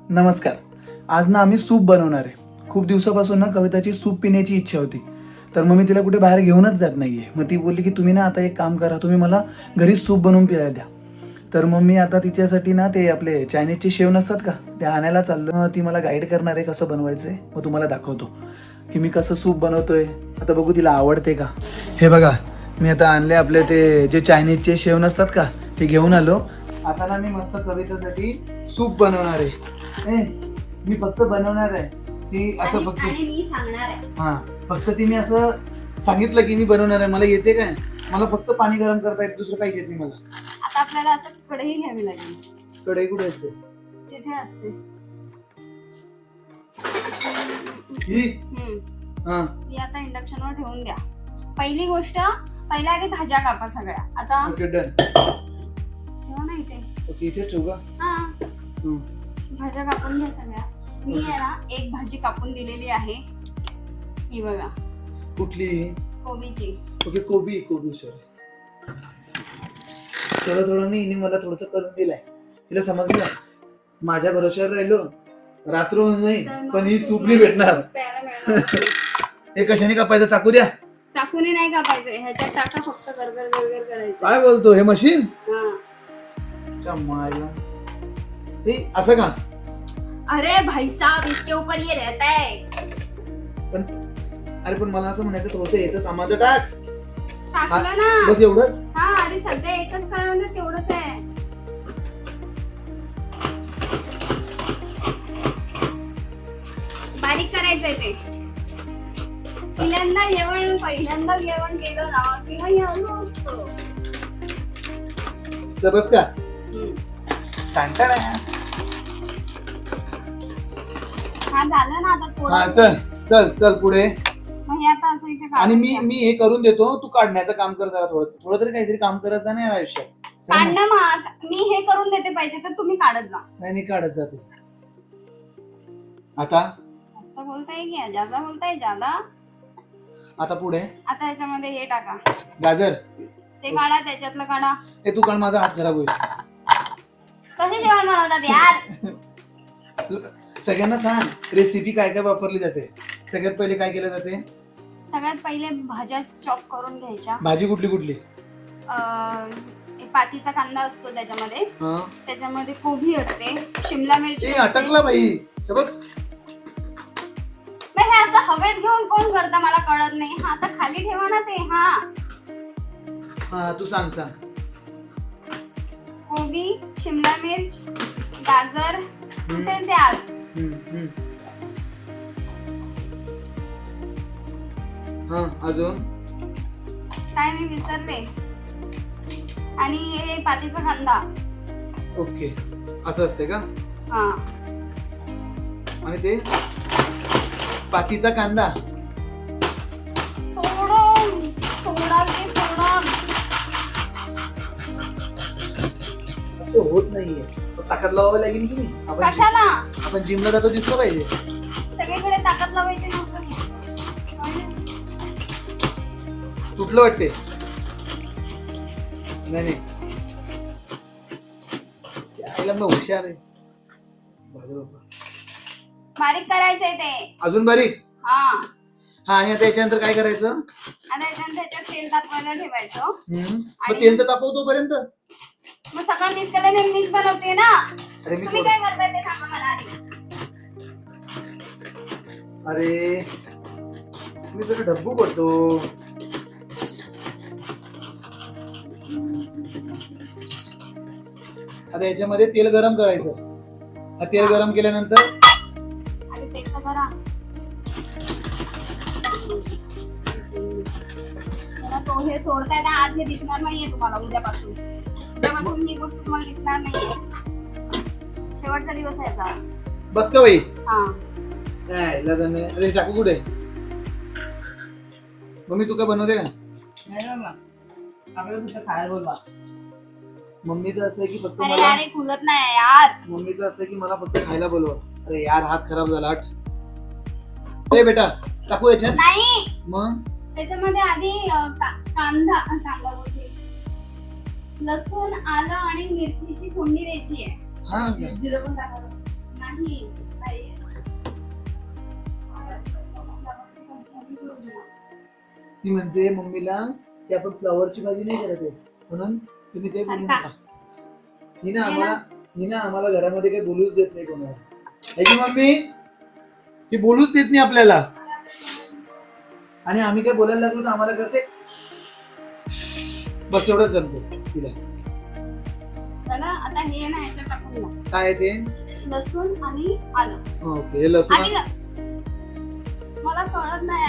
नमस्कार. आज ना आम्ही सूप बनवणार आहे. खूप दिवसापासून ना कविताची सूप पिण्याची इच्छा होती. तर मग मी तिला कुठे बाहेर घेऊनच जात नाहीये. मग ती बोलली की तुम्ही ना आता एक काम करा, तुम्ही मला घरीच सूप बनवून प्यायला द्या. तर मग मी आता तिच्यासाठी ना ते आपले चायनीजचे शेव नसतात का, ते आणायला चाललो. ती मला गाईड करणार आहे कसं बनवायचंय. मग तुम्हाला दाखवतो की मी कसं सूप बनवतोय. आता बघू तिला आवडते का. हे बघा, मी आता आणले आपले ते जे चायनीजचे शेव नसतात का, ते घेऊन आलो. आता ना मी मस्त कवितासाठी सूप बनवणार आहे. मी फक्त बनवणार आहे. ती असं फक्त मी सांगणार आहे. हा, फक्त तिने असं सांगितलं की मी बनवणार आहे. मला येते काय, मला फक्त पाणी गरम करता येत, दुसरं काहीच येत नाही मला. आता आपल्याला असं कढई घ्यावी लागेल. कढई कुठे असते? तिथे असते. ही हा, मी आता इंडक्शन वर ठेवून द्या. पहिली गोष्ट, पहिल्या आधी भाज्या कापा सगळ्या. आता ओके डन. ठेवा ना इथे. ओके इथे ठेवू का? हा, हम्म. भाज्या कापून घ्या सगळ्या. मी आहे ना एक भाजी कापून दिलेली आहे. ही बघा, कुठली? कोबीची. ओके कोबी सॉरी. थोडं नाही, हिने मला थोडस करून दिलाय. तिला समजलं माझ्या भरोश्यावर राहिलो, रात्र होऊन नाही पण ही सूप नाही भेटणार. प्यायला मिळणार. हे कशाने कापायचं? चाकू द्या. चाकूने नाही कापायचं, ह्याच्यात टाका फक्त गरगर गरगर करायचं. काय बोलतो हे मशीन? हा. मायला ते असं का? अरे भाई साहब, इसके ऊपर ये रहता है. पण अरे पण मला असं म्हणायचं, थोडस येतं सामाचं टाक. टाकलं ना. बस एवढंच. हा, आणि सध्या एकच कारण तेवढंच आहे. बारीक करायचंय ते. पहिल्यांदा जेवण केलं ना किंवा हे आलो असतो. बस का? टांटा हा, झालं ना आता हा, थोडं. चल चल चल पुढे. मग हे आता असं इथे आणि मी काढून मी हे करून देतो, तू काढण्याचं काम कर जरा. थोडं तरी काहीतरी काम करत जा नाही आयुष्यात. चल ना. काढणं मी हे करून देते, पाहिजे तर तुम्ही काढत जा. नाही काढत जाते आता. मस्त बोलताय की जादा बोलताय जादा. आता पुढे आता ह्याच्यामध्ये हे टाका, गाजर. ते काढा, त्याच्यातलं काढा. हे तू काढ, माझा हात खराब होईल. कसे जेवण बनवतात यार? सगळ्यांना सांग रेसिपी काय काय वापरली जाते. सगळ्यात पहिले काय केलं जाते? सगळ्यात पहिले भाज्या चॉप करून घ्यायच्या. भाजी कुठली कुठली? पातीचा कांदा असतो त्याच्यामध्ये. हा, त्याच्यामध्ये कोबी असते, शिमला मिरची ए असते. अटकला बाई. हे बघ, मग हे असं हवेत घेऊन कोण करतं मला कळत नाही. हा, आता खाली ठेवा ना ते. हा, हा तू सांग. कोबी, शिमला मिर्च, गाजर, ते प्याज. हा, अजून काय मी विसरले. आणि हे पातीचा कांदा. ओके, असं असते का? हा, आणि ते पातीचा कांदा. थोडा होत नाहीये, ताकद लावावी लागेल की नाही? कशाला? आपण जिमला जातो, दिसलं पाहिजे. सगळीकडे ताकद लावायची नव्हतं. तुटलं वाटते. नाही आईला मग हुशार आहे. बारीक करायचंय ते. अजून बारीक. हा, आणि आता याच्यानंतर काय करायचं? आता त्याच्यात तेल तापवायला ठेवायचं. मग तेल तर तापव तोपर्यंत. मग सगळं मिक्स केलं, मीच बनवते ना. अरे मी तुम्ही काय करताय ते सांगा मला आधी. अरे मी जरा डब्बू पडतो. आता याच्यामध्ये तेल गरम करायचं. तेल गरम केल्यानंतर आधी तेल तर करा. तो हे सोडताय ना, आज हे दिसणार नाहीये तुम्हाला. उद्यापासून ही गोष्ट तुम्हाला दिसणार नाहीये. शेवटचा दिवस आहे याचा. बस का बाई? हा, अरे टाकू कुठे? मम्मी तू काय बनवते का? नाही ना, आपल्याला कुठं खायला बोलवा. मम्मीचं असं आहे की फक्त अरे मला यार, हे खुलत नाही यार. मम्मीचं असं आहे की मला फक्त खायला बोलवा. अरे यार, हात खराब झाला. ए बेटा, टाकू याच्यात? नाही, मग त्याच्यामध्ये आधी कांदा बोलते, लसूण, आलं आणि मिरचीची फोडणी द्यायची आहे. हा जिरं पण टाकायचं. नाही नाही. ती म्हणते मम्मीला की आपण फ्लॉवरची भाजी नाही करत आहे म्हणून तुम्ही काही बोलू नका. हिना आम्हाला घरामध्ये काही बोलूच देत नाही कोणाला. है की मम्मी? ती बोलूच देत नाही आपल्याला आणि आम्ही काय बोलायला लागलो तर आम्हाला करते बस एवढंच जमतो तिला. चला आता हे ना ह्याच्यात टाकून द्या. काय ते? लसूण आणि आलं. ओके हे लसूण आणि मला कळत नाही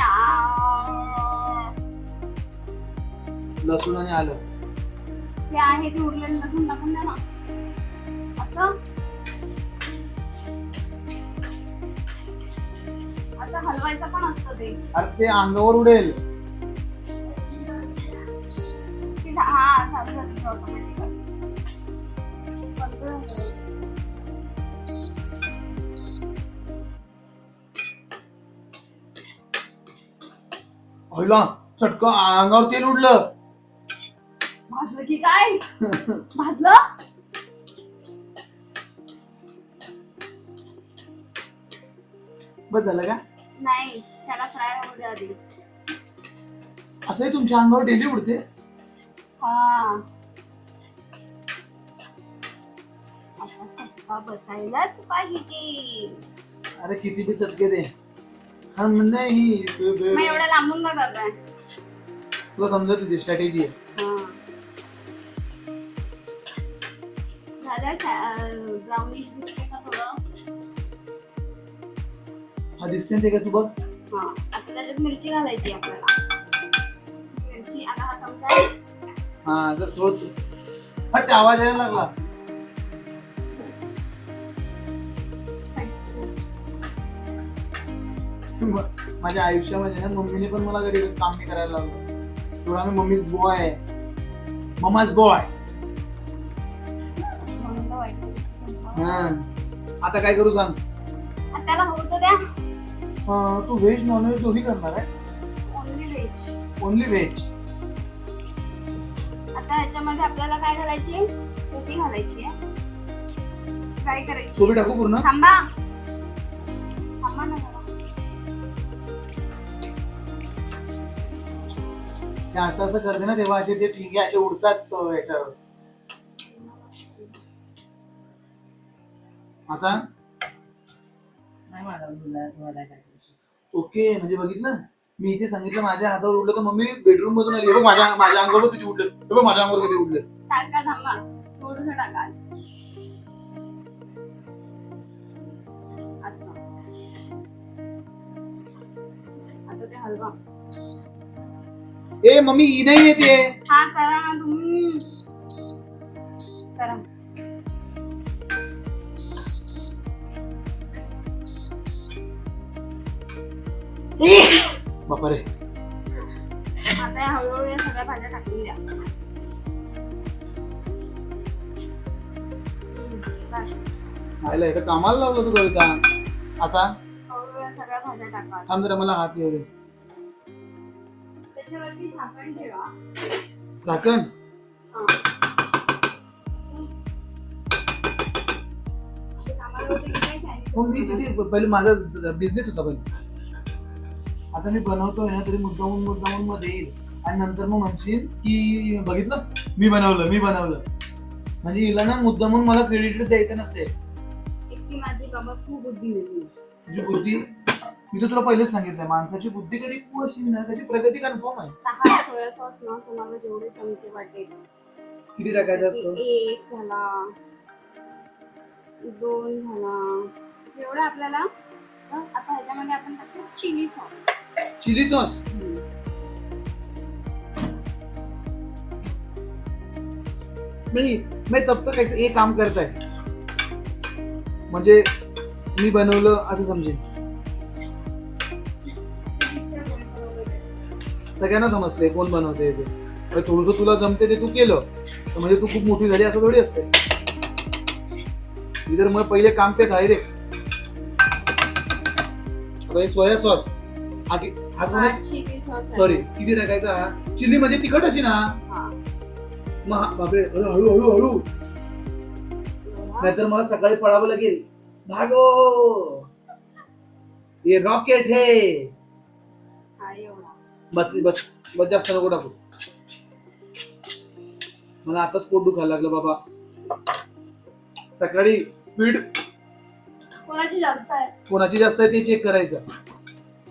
लसूण आणि आलं ते आहे ते उरलेलं लसूण टाकून द्या ना. असं हलवायचं पण असतं ते. अरे ते अंगावर उडेल. हा झालं ऑटोमॅटिक. पहिला चटका अंगावर तेल उडलं. भाजलं की काय? भाजलं बस झालं का? नाही त्याला फ्राय होऊ द्या आधी. असंही तुमच्या अंगावर डेली उडते? हा असा चटका बसायलाच पाहिजे. अरे किती बी चटके दे हम नाही. मग एवढं लांबून का करताय? तुला समजत होती स्ट्रॅटेजी आहे. झालं ब्राउनिश दिसते का थोडं? हा दिसते ते का तू बघ. हा आता त्याच्यात मिरची घालायची आपल्याला. मिरची आता हा चमचा आहे. हा जर थोडं हट आवाज यायला लागला. माझ्या आयुष्यामध्ये ना मम्मीने पण मला घरी काम नाही करायला लागलं. थोडा मी मम्मीच बॉय आहे. ममाच बॉय. म्हणून तर वाईट वाटतं. आता काय करू सांग? आता त्याला होतं द्या. तू व्हेज नॉनव्हेज दोन्ही करणार आहे? Only veg. Only veg. आता ह्याच्यामध्ये आपल्याला काय घालायची? कोबी घालायची आहे. फ्राय करायची. कोबी टाकू पूर्ण? थांबा थांबा ना जरा. ते असं असं करते ना तेव्हा असे ते ठिंगे असे उडतात याच्यावर. आता नाही मला तुम्हाला काय. ओके म्हणजे बघितलं मी इथे सांगितलं माझ्या हातावर उडलं तर मम्मी बेडरूम मधून आली. हे बघ माझ्या अंगावर किती उडलं. हे बघ माझ्या अंगावर किती उडलं. टाका थांबा थोडंसं टाका असं. आता ते हलवा. ए मम्मी ही नाही येते. हा करा तुम्ही करा. बापरे. आता या हळूहळू या सगळ्या भाज्या टाकून द्या. बस. आयला इथं कामाला लावलं तू कविता. आता हळूहळू या सगळ्या भाज्या टाका. थांब जरा मला हात येऊ दे. त्याच्यावरती झाकण ठेवा. झाकण? हा. असं. ते कामाला होते की काय Chinese? मग मी तिथे पहिले माझा बिझनेस होता पहिले. आता मी बनवतोय ना तरी मुद्दामून मध्ये येईल आणि नंतर मग म्हणशील की बघितलं मी बनवलं म्हणजे हिला ना मुद्दामून मला क्रेडिट द्यायचं नसते. एकटी माझी बाबा खूप बुद्धी होती. तुझी बुद्धी मी तर तुला पहिलेच सांगितलंय माणसाची बुद्धी कधी खूप अशी ना त्याची प्रगती कन्फर्म आहे. 10 सोया सॉस ना तुम्हाला जेवढे चमचे वाटेल किती टाकायचं असतं? 1 झाला 2 झाला जेवढं आपल्याला. तर आता ह्याच्यामध्ये आपण टाकतो चिली सॉस. Chilli sauce? नहीं मैं तब तक ऐसे एक काम करता है म्हणजे मी बनवलं असं समजेल. सगळ्यांना समजलंय कोण बनवते ते. थोडस तुला जमते ते तू केलं तर म्हणजे तू खूप मोठी झाली असं थोडी असते. इधर मग पहिले काम पे था रे. आता हे soya sauce chilli sauce sorry किती टाकायचा? चिली म्हणजे तिखट अशी ना. मग बापरे हळू नाहीतर मला सकाळी पळावं लागेल भागो, ये रॉकेट है. हा एवढा. बस बस बस, जास्त नको टाकू. मला आताच पोट दुखायला लागलं बाबा. सकाळी स्पीड कोणाची जास्त आहे? कोणाची जास्त आहे ते चेक करायचं.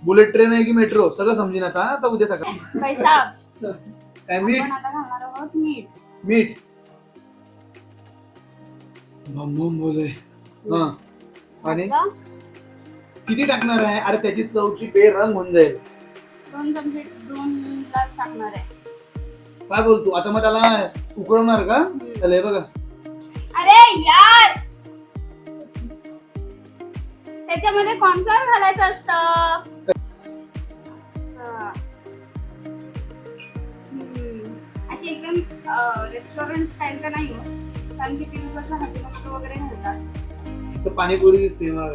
बुलेट ट्रेन आहे की मेट्रो सगळं समजेन आता. आता उद्या सकाळी पैसा. काय मीठ आपण आता घालणार आहोत मीठ. मीठ भम बोले. हा आणि आता किती टाकणार आहे? अरे त्याची चवची बेरंग होऊन जाईल. 2 चमचे 2 ग्लास टाकणार आहे. काय बोलतो आता? मग त्याला उकळवणार का? त्याला हे बघा, अरे यार, त्याच्यामध्ये कॉर्नफ्लॉवर घालायचं असतं. असं. अशी एकदम रेस्टॉरंट स्टाईल तर नाही हो, कारण की ते कसं हजीनोमोटो वगैरे घालतात. तर पाणीपुरी दिसते मला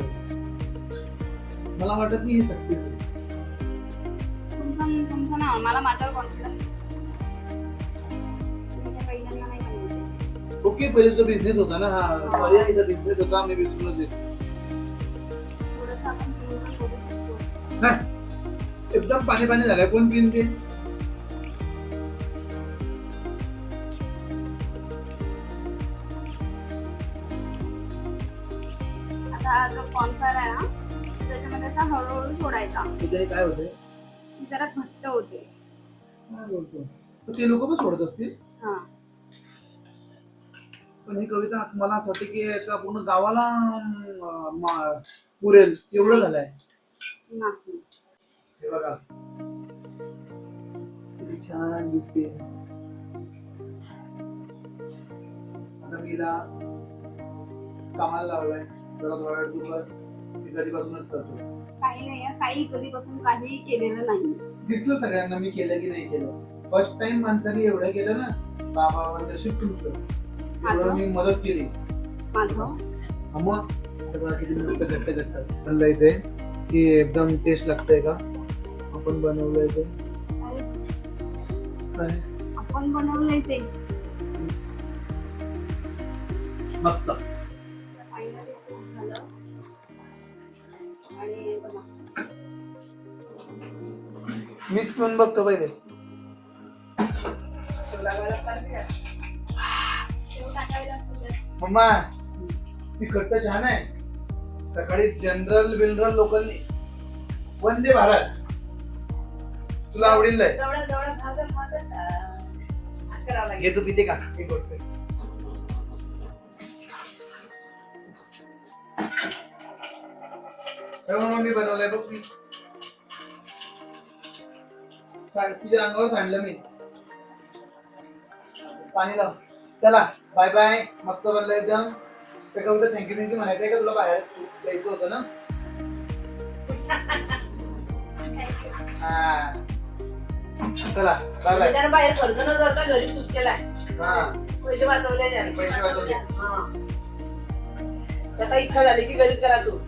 वाटत नाही हे सक्सेस होईल. तुमचं ना, मला माझ्यावर कॉन्फिडन्स. पहिल्यांदा नाही बनवते. ओके, पहिले तो बिझनेस होता ना. हा सॉरी, याचा बिझनेस होता, मी विसरूनच येतो. थोडंसं आपण पिऊन बघू शकतो. हा, एकदम पाणी पाणी झालंय. कोण पिन ते? आता हा जो कॉर्नफ्लॉवर आहे ना, त्याच्यामध्ये असा हळूहळू सोडायचा. त्याच्याने काय होतंय? जरा घट्ट होते. काय बोलतो? तर ते लोक पण सोडत असतील. हा, पण ही कविता मला असं वाटतं की एका पूर्ण गावाला पुरेल एवढं झालंय. नाही. हे बघा किती छान दिसते. आता मी हिला कामाला लावलाय. जरा थोडा वेळ तू कर. मी कधीपासूनच करतो. काही नाही आहे, काही कधीपासून काही केलेलं नाही. दिसलं सगळ्यांना मी केलं की नाही केलं. फर्स्ट टाइम माणसाने एवढं केलं ना. बाबा नशीब तुमचं, एवढं मी मदत केली. माझं मग आता बघा किती मस्त घट्ट घट्ट बनलं इथे. की एकदम टेस्ट लागतंय का? आपण बनवलंय ते. अरे, काय आपण बनवलंय ते. मस्त. फायनली सूप झालं. आणि बघा, मीच पिऊन बघतो पहिले. शेव टाकायला लागतं. मम्मा ती खट्ट छान आहे. सकाळी जनरल लोकलनी वंदे भारत. तुला आवडेल नाही? घे तू पिते का? हे गोष्ट मी बनवलंय बघ. मी तुझ्या अंगावर सांडलं मी. पाणी लाव. चला बाय बाय. मस्त बनलं एकदम. थँक्यू म्हणायचंय का तुला? बाहेर द्यायचं होतं ना. हा चला बाय बाय. बाहेर खर्च न करता घरी सूप केलाय. हा पैसे वाचवले. पैसे वाचवले. त्याचा इच्छा झाली की घरी करा तू.